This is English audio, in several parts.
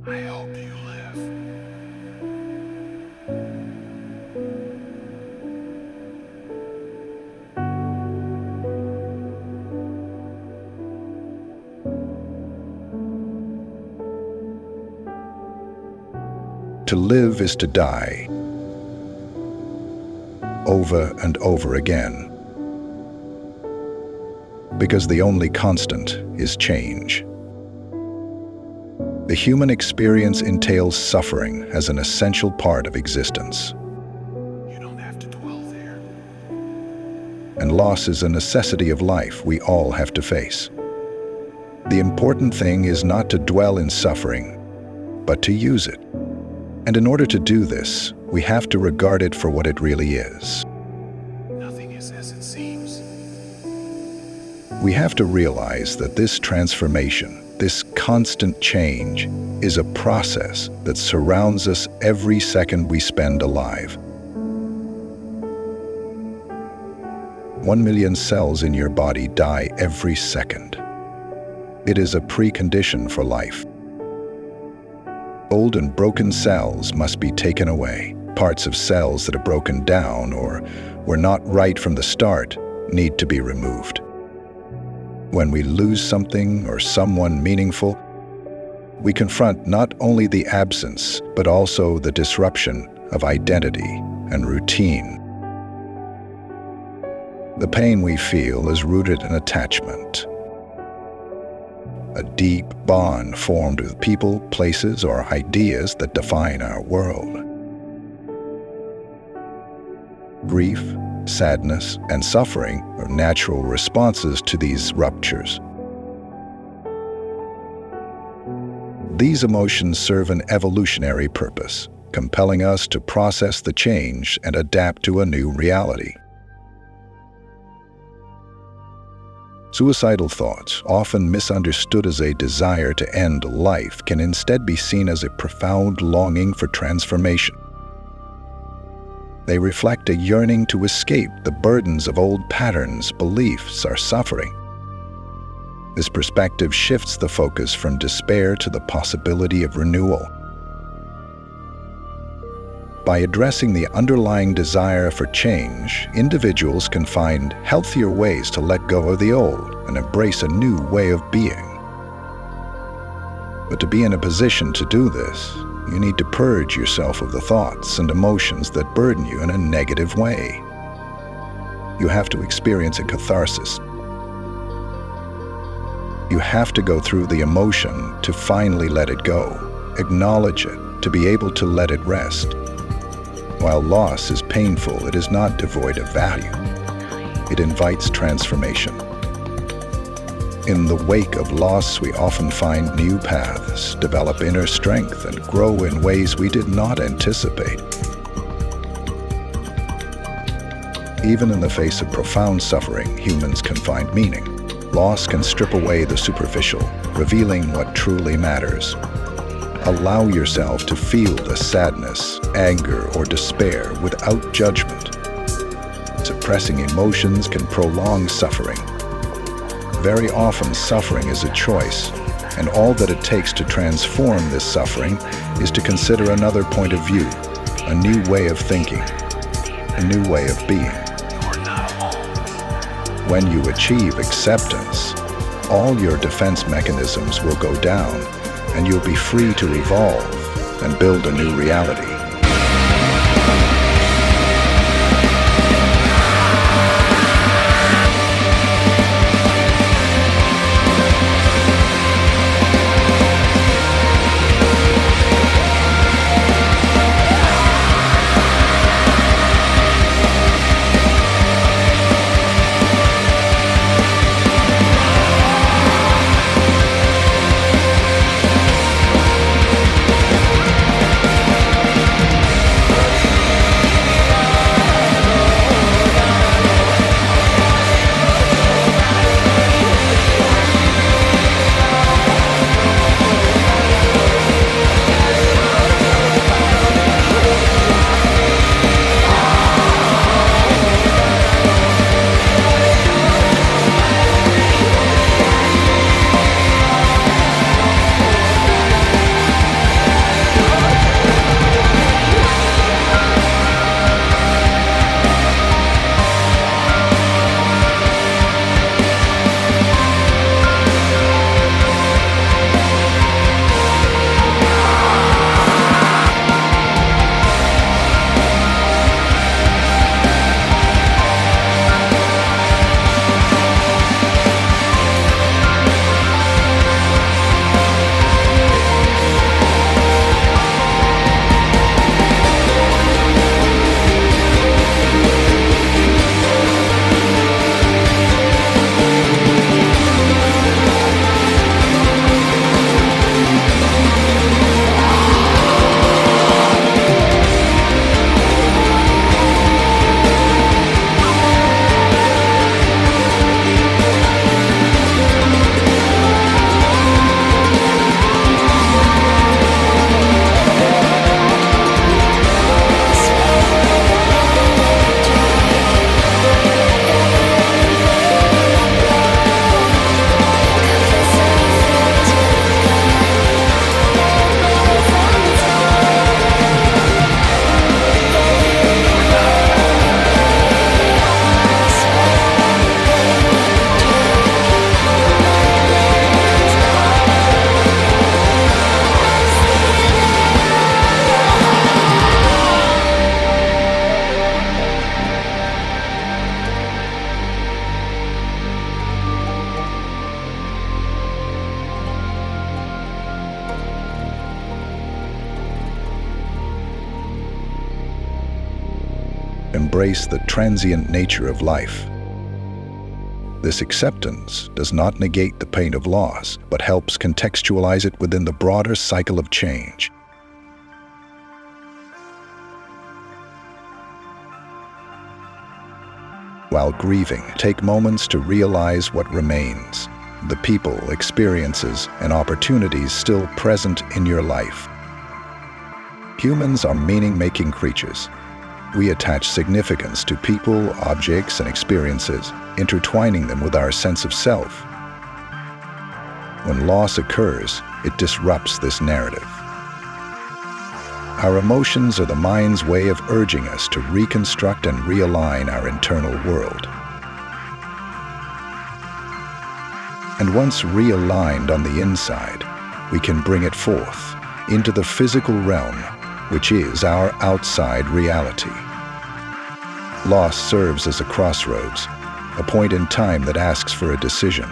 I hope you live. To live is to die, over and over again, because the only constant is change. The human experience entails suffering as an essential part of existence. You don't have to dwell there. And loss is a necessity of life we all have to face. The important thing is not to dwell in suffering, but to use it. And in order to do this, we have to regard it for what it really is. Nothing is as it seems. We have to realize that this transformation, this constant change, is a process that surrounds us every second we spend alive. 1 million cells in your body die every second. It is a precondition for life. Old and broken cells must be taken away. Parts of cells that are broken down or were not right from the start need to be removed. When we lose something or someone meaningful, we confront not only the absence, but also the disruption of identity and routine. The pain we feel is rooted in attachment, a deep bond formed with people, places, or ideas that define our world. Grief, sadness, and suffering are natural responses to these ruptures. These emotions serve an evolutionary purpose, compelling us to process the change and adapt to a new reality. Suicidal thoughts, often misunderstood as a desire to end life, can instead be seen as a profound longing for transformation. They reflect a yearning to escape the burdens of old patterns, beliefs, or suffering. This perspective shifts the focus from despair to the possibility of renewal. By addressing the underlying desire for change, individuals can find healthier ways to let go of the old and embrace a new way of being. But to be in a position to do this, you need to purge yourself of the thoughts and emotions that burden you in a negative way. You have to experience a catharsis. You have to go through the emotion to finally let it go, acknowledge it, to be able to let it rest. While loss is painful, it is not devoid of value. It invites transformation. In the wake of loss, we often find new paths, develop inner strength, and grow in ways we did not anticipate. Even in the face of profound suffering, humans can find meaning. Loss can strip away the superficial, revealing what truly matters. Allow yourself to feel the sadness, anger, or despair without judgment. Suppressing emotions can prolong suffering. Very often, suffering is a choice, and all that it takes to transform this suffering is to consider another point of view, a new way of thinking, a new way of being. You're not alone. When you achieve acceptance, all your defense mechanisms will go down, and you'll be free to evolve and build a new reality. embrace the transient nature of life. This acceptance does not negate the pain of loss, but helps contextualize it within the broader cycle of change. While grieving, take moments to realize what remains, the people, experiences, and opportunities still present in your life. Humans are meaning-making creatures. We attach significance to people, objects, and experiences, intertwining them with our sense of self. When loss occurs, it disrupts this narrative. Our emotions are the mind's way of urging us to reconstruct and realign our internal world. And once realigned on the inside, we can bring it forth into the physical realm, which is our outside reality. Loss serves as a crossroads, a point in time that asks for a decision.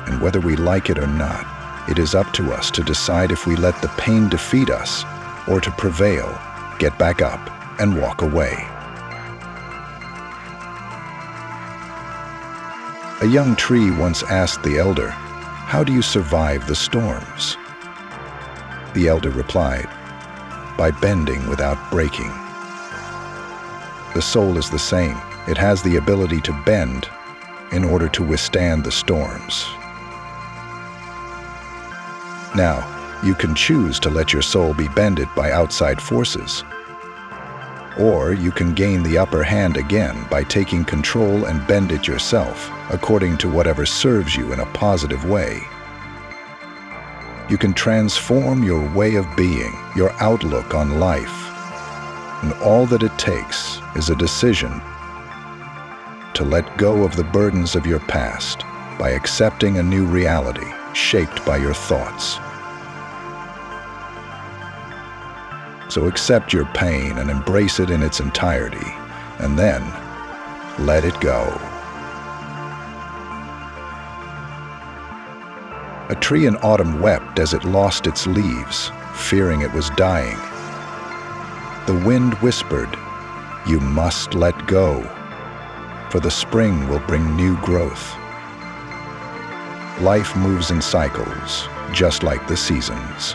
And whether we like it or not, it is up to us to decide if we let the pain defeat us or to prevail, get back up, and walk away. A young tree once asked the elder, "How do you survive the storms?" The elder replied, "By bending without breaking." The soul is the same. It has the ability to bend in order to withstand the storms. Now, you can choose to let your soul be bended by outside forces. Or you can gain the upper hand again by taking control and bend it yourself, according to whatever serves you in a positive way. You can transform your way of being, your outlook on life. And all that it takes is a decision to let go of the burdens of your past by accepting a new reality shaped by your thoughts. So accept your pain and embrace it in its entirety, and then let it go. A tree in autumn wept as it lost its leaves, fearing it was dying. The wind whispered, "You must let go, for the spring will bring new growth." Life moves in cycles, just like the seasons.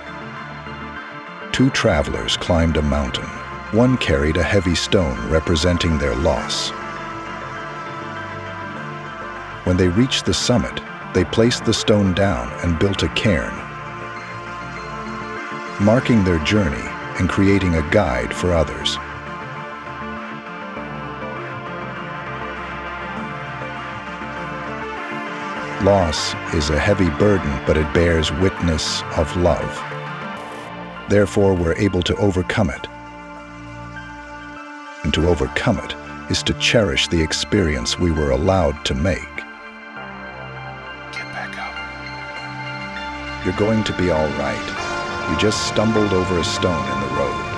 Two travelers climbed a mountain. One carried a heavy stone representing their loss. When they reached the summit, they placed the stone down and built a cairn, marking their journey and creating a guide for others. Loss is a heavy burden, but it bears witness of love. Therefore, we're able to overcome it. And to overcome it is to cherish the experience we were allowed to make. Get back up. You're going to be all right. You just stumbled over a stone in the road.